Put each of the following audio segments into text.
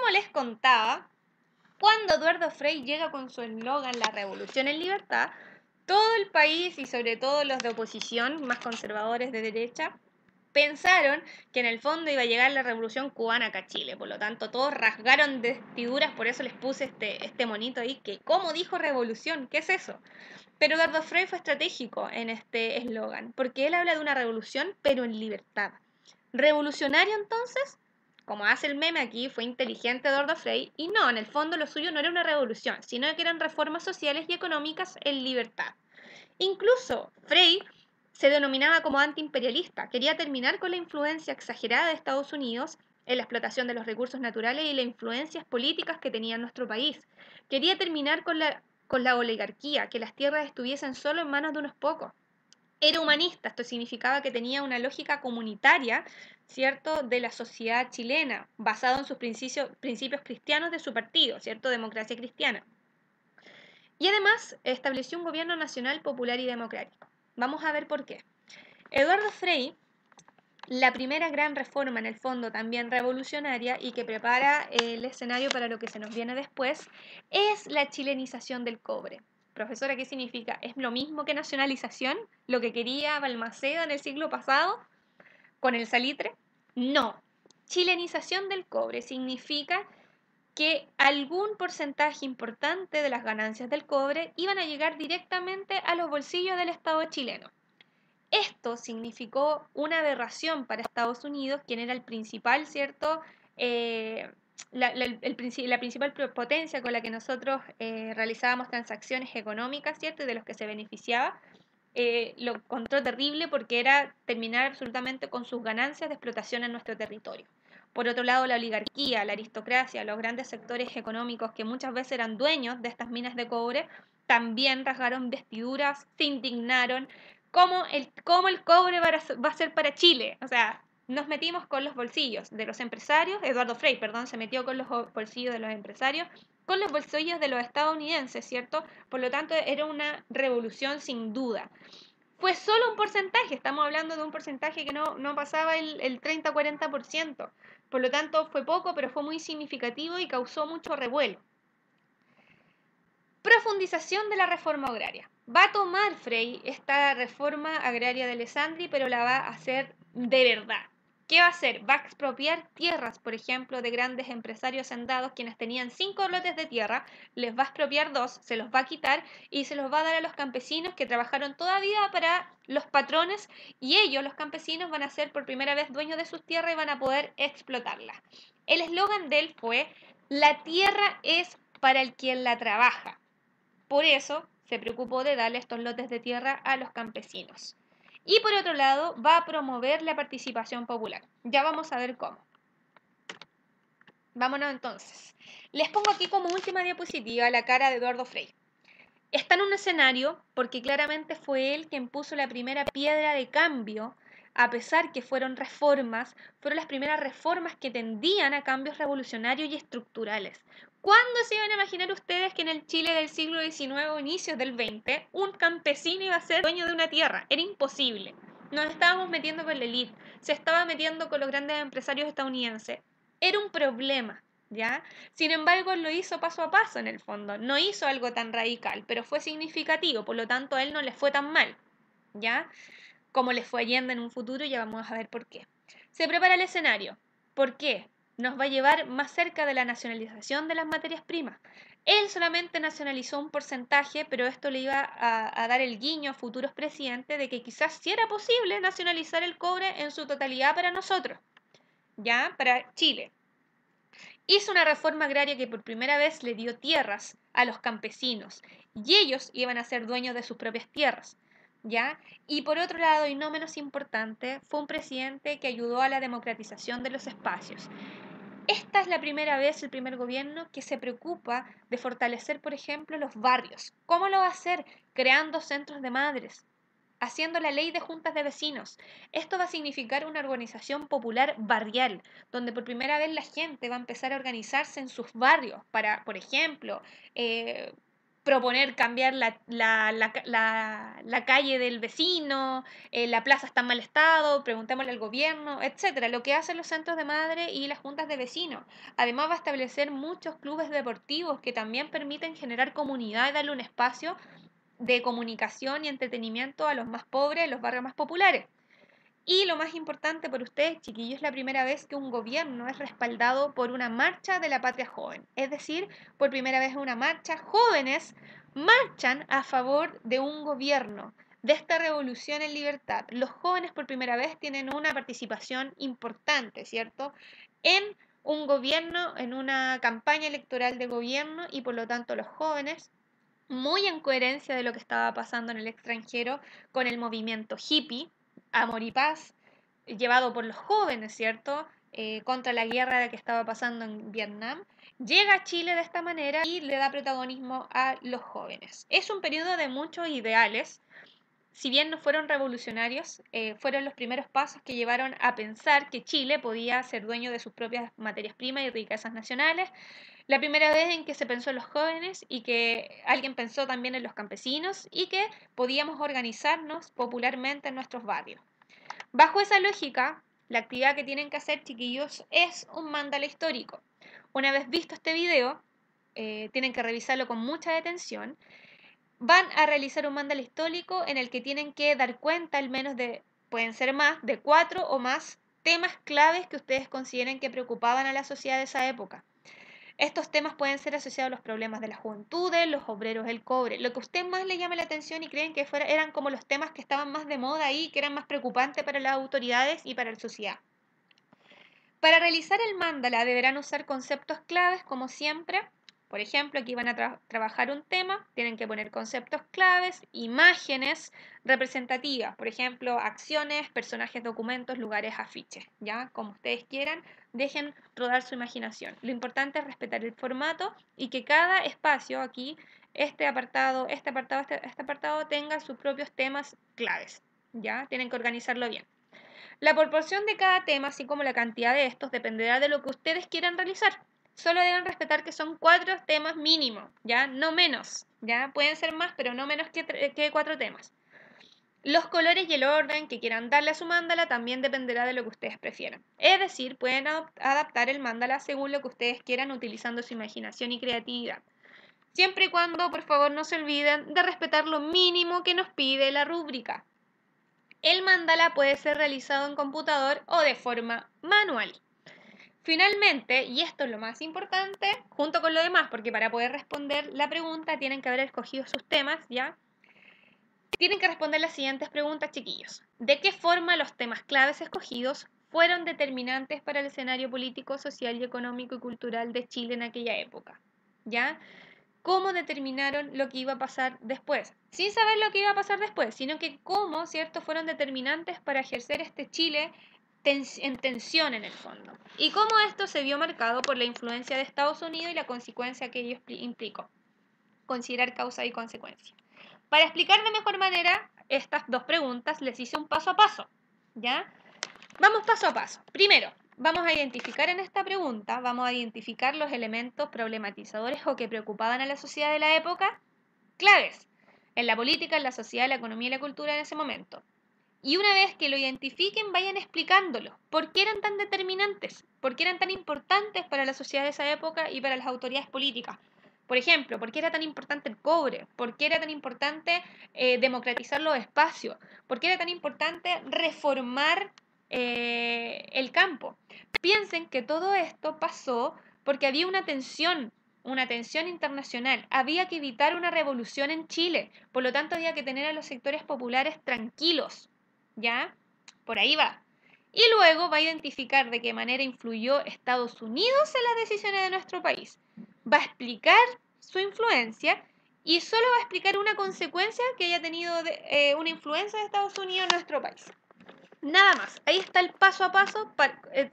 como les contaba, cuando Eduardo Frei llega con su eslogan La revolución en libertad, todo el país y sobre todo los de oposición, más conservadores de derecha, pensaron que en el fondo iba a llegar la revolución cubana acá a Chile. Por lo tanto, todos rasgaron vestiduras, por eso les puse este monito ahí, que ¿cómo dijo revolución? ¿Qué es eso? Pero Eduardo Frei fue estratégico en este eslogan, porque él habla de una revolución, pero en libertad. ¿Revolucionario entonces? Como hace el meme aquí, fue inteligente Eduardo Frei, y no, en el fondo lo suyo no era una revolución, sino que eran reformas sociales y económicas en libertad. Incluso Frei se denominaba como antiimperialista, quería terminar con la influencia exagerada de Estados Unidos en la explotación de los recursos naturales y las influencias políticas que tenía nuestro país. Quería terminar con la oligarquía, que las tierras estuviesen solo en manos de unos pocos. Era humanista, esto significaba que tenía una lógica comunitaria, ¿cierto?, de la sociedad chilena, basado en sus principios cristianos de su partido, ¿cierto?, democracia cristiana. Y además estableció un gobierno nacional, popular y democrático. Vamos a ver por qué. Eduardo Frei, la primera gran reforma en el fondo también revolucionaria y que prepara el escenario para lo que se nos viene después, es la chilenización del cobre. Profesora, ¿qué significa? ¿Es lo mismo que nacionalización? ¿Lo que quería Balmaceda en el siglo pasado con el salitre? No. Chilenización del cobre significa que algún porcentaje importante de las ganancias del cobre iban a llegar directamente a los bolsillos del Estado chileno. Esto significó una aberración para Estados Unidos, quien era el principal, ¿cierto? La principal potencia con la que nosotros realizábamos transacciones económicas, ¿cierto? Y de los que se beneficiaba. Lo encontró terrible porque era terminar absolutamente con sus ganancias de explotación en nuestro territorio. Por otro lado, la oligarquía, la aristocracia, los grandes sectores económicos que muchas veces eran dueños de estas minas de cobre, también rasgaron vestiduras, se indignaron. ¿Cómo el cobre va a ser para Chile? O sea, nos metimos con los bolsillos de los empresarios, Eduardo Frei, perdón, se metió con los bolsillos de los empresarios, con los bolsillos de los estadounidenses, ¿cierto? Por lo tanto, era una revolución sin duda. Fue solo un porcentaje, estamos hablando de un porcentaje que no pasaba el 30-40%. Por lo tanto, fue poco, pero fue muy significativo y causó mucho revuelo. Profundización de la reforma agraria. Va a tomar Frei esta reforma agraria de Alessandri, pero la va a hacer de verdad. ¿Qué va a hacer? Va a expropiar tierras, por ejemplo, de grandes empresarios hacendados, quienes tenían 5 lotes de tierra, les va a expropiar 2, se los va a quitar y se los va a dar a los campesinos que trabajaron toda vida para los patrones, y ellos, los campesinos, van a ser por primera vez dueños de sus tierras y van a poder explotarlas. El eslogan de él fue: la tierra es para el quien la trabaja. Por eso se preocupó de darle estos lotes de tierra a los campesinos. Y por otro lado, va a promover la participación popular. Ya vamos a ver cómo. Vámonos entonces. Les pongo aquí como última diapositiva la cara de Eduardo Frei. Está en un escenario porque claramente fue él quien puso la primera piedra de cambio, a pesar que fueron las primeras reformas que tendían a cambios revolucionarios y estructurales. ¿Cuándo se iban a imaginar ustedes que en el Chile del siglo XIX o inicios del XX un campesino iba a ser dueño de una tierra? Era imposible. Nos estábamos metiendo con la élite, se estaba metiendo con los grandes empresarios estadounidenses. Era un problema, ¿ya? Sin embargo, él lo hizo paso a paso en el fondo. No hizo algo tan radical, pero fue significativo, por lo tanto a él no le fue tan mal, ¿ya? Como le fue a Allende en un futuro, ya vamos a ver por qué. Se prepara el escenario. ¿Por qué? Nos va a llevar más cerca de la nacionalización de las materias primas. Él solamente nacionalizó un porcentaje, pero esto le iba a dar el guiño a futuros presidentes de que quizás sí era posible nacionalizar el cobre en su totalidad para nosotros, ¿ya? Para Chile. Hizo una reforma agraria que por primera vez le dio tierras a los campesinos y ellos iban a ser dueños de sus propias tierras, ¿ya? Y por otro lado, y no menos importante, fue un presidente que ayudó a la democratización de los espacios. Esta es la primera vez, el primer gobierno que se preocupa de fortalecer, por ejemplo, los barrios. ¿Cómo lo va a hacer? Creando centros de madres, haciendo la ley de juntas de vecinos. Esto va a significar una organización popular barrial, donde por primera vez la gente va a empezar a organizarse en sus barrios para, por ejemplo, proponer cambiar la calle del vecino, la plaza está en mal estado, preguntémosle al gobierno, etcétera. Lo que hacen los centros de madre y las juntas de vecinos. Además va a establecer muchos clubes deportivos que también permiten generar comunidad y darle un espacio de comunicación y entretenimiento a los más pobres, los barrios más populares. Y lo más importante por ustedes, chiquillos, es la primera vez que un gobierno es respaldado por una marcha de la patria joven. Es decir, por primera vez en una marcha, jóvenes marchan a favor de un gobierno, de esta revolución en libertad. Los jóvenes por primera vez tienen una participación importante, ¿cierto? En un gobierno, en una campaña electoral de gobierno y por lo tanto los jóvenes muy en coherencia de lo que estaba pasando en el extranjero con el movimiento hippie, Amor y Paz, llevado por los jóvenes, ¿cierto? Contra la guerra que estaba pasando en Vietnam, llega a Chile de esta manera y le da protagonismo a los jóvenes. Es un periodo de muchos ideales. Si bien no fueron revolucionarios, fueron los primeros pasos que llevaron a pensar que Chile podía ser dueño de sus propias materias primas y riquezas nacionales, la primera vez en que se pensó en los jóvenes y que alguien pensó también en los campesinos y que podíamos organizarnos popularmente en nuestros barrios. Bajo esa lógica, la actividad que tienen que hacer, chiquillos, es un mándala histórico. Una vez visto este video, tienen que revisarlo con mucha detención. Van a realizar un mándala histórico en el que tienen que dar cuenta al menos de, pueden ser más, de 4 o más temas claves que ustedes consideren que preocupaban a la sociedad de esa época. Estos temas pueden ser asociados a los problemas de las juventudes, los obreros, el cobre, lo que a usted más le llame la atención y creen que eran como los temas que estaban más de moda ahí, que eran más preocupantes para las autoridades y para la sociedad. Para realizar el mándala deberán usar conceptos claves como siempre. Por ejemplo, aquí van a trabajar un tema, tienen que poner conceptos claves, imágenes representativas, por ejemplo, acciones, personajes, documentos, lugares, afiches, ¿ya? Como ustedes quieran, dejen rodar su imaginación. Lo importante es respetar el formato y que cada espacio aquí, este apartado tenga sus propios temas claves, ¿ya? Tienen que organizarlo bien. La proporción de cada tema, así como la cantidad de estos, dependerá de lo que ustedes quieran realizar. Solo deben respetar que son 4 temas mínimo, ¿ya? No menos, ¿ya? Pueden ser más, pero no menos que 4 temas. Los colores y el orden que quieran darle a su mándala también dependerá de lo que ustedes prefieran. Es decir, pueden adaptar el mándala según lo que ustedes quieran utilizando su imaginación y creatividad. Siempre y cuando, por favor, no se olviden de respetar lo mínimo que nos pide la rúbrica. El mándala puede ser realizado en computador o de forma manual. Finalmente, y esto es lo más importante, junto con lo demás, porque para poder responder la pregunta tienen que haber escogido sus temas, ¿ya? Tienen que responder las siguientes preguntas, chiquillos. ¿De qué forma los temas claves escogidos fueron determinantes para el escenario político, social y económico y cultural de Chile en aquella época? ¿Ya? ¿Cómo determinaron lo que iba a pasar después? Sin saber lo que iba a pasar después, sino que cómo, ¿cierto?, fueron determinantes para ejercer este Chile en tensión en el fondo. Y cómo esto se vio marcado por la influencia de Estados Unidos y la consecuencia que ello implicó. Considerar causa y consecuencia. Para explicar de mejor manera estas dos preguntas, les hice un paso a paso, ¿ya? Vamos paso a paso. Primero, vamos a identificar en esta pregunta, vamos a identificar los elementos problematizadores o que preocupaban a la sociedad de la época, claves, en la política, en la sociedad, la economía y la cultura en ese momento. Y una vez que lo identifiquen, vayan explicándolo. ¿Por qué eran tan determinantes? ¿Por qué eran tan importantes para la sociedad de esa época y para las autoridades políticas? Por ejemplo, ¿por qué era tan importante el cobre? ¿Por qué era tan importante democratizar los espacios? ¿Por qué era tan importante reformar el campo? Piensen que todo esto pasó porque había una tensión internacional. Había que evitar una revolución en Chile. Por lo tanto, había que tener a los sectores populares tranquilos. ¿Ya? Por ahí va. Y luego va a identificar de qué manera influyó Estados Unidos en las decisiones de nuestro país. Va a explicar su influencia y solo va a explicar una consecuencia que haya tenido una influencia de Estados Unidos en nuestro país. Nada más. Ahí está el paso a paso.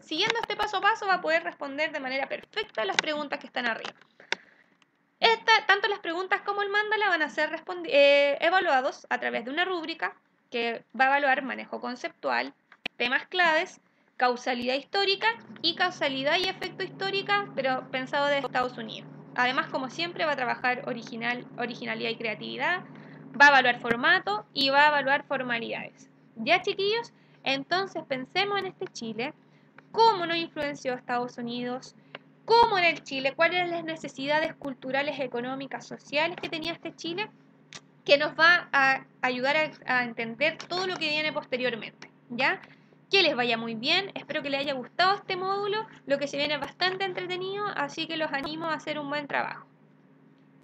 Siguiendo este paso a paso va a poder responder de manera perfecta las preguntas que están arriba. Tanto las preguntas como el mándala van a ser evaluados a través de una rúbrica que va a evaluar manejo conceptual, temas claves, causalidad histórica y causalidad y efecto histórica, pero pensado de Estados Unidos. Además, como siempre, va a trabajar originalidad y creatividad, va a evaluar formato y va a evaluar formalidades. ¿Ya, chiquillos? Entonces pensemos en este Chile, cómo nos influenció Estados Unidos, cómo era el Chile, cuáles eran las necesidades culturales, económicas, sociales que tenía este Chile, que nos va a ayudar a entender todo lo que viene posteriormente, ¿ya? Que les vaya muy bien, espero que les haya gustado este módulo, lo que se viene es bastante entretenido, así que los animo a hacer un buen trabajo.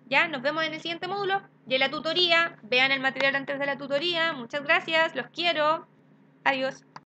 Ya, nos vemos en el siguiente módulo de la tutoría, vean el material antes de la tutoría, muchas gracias, los quiero, adiós.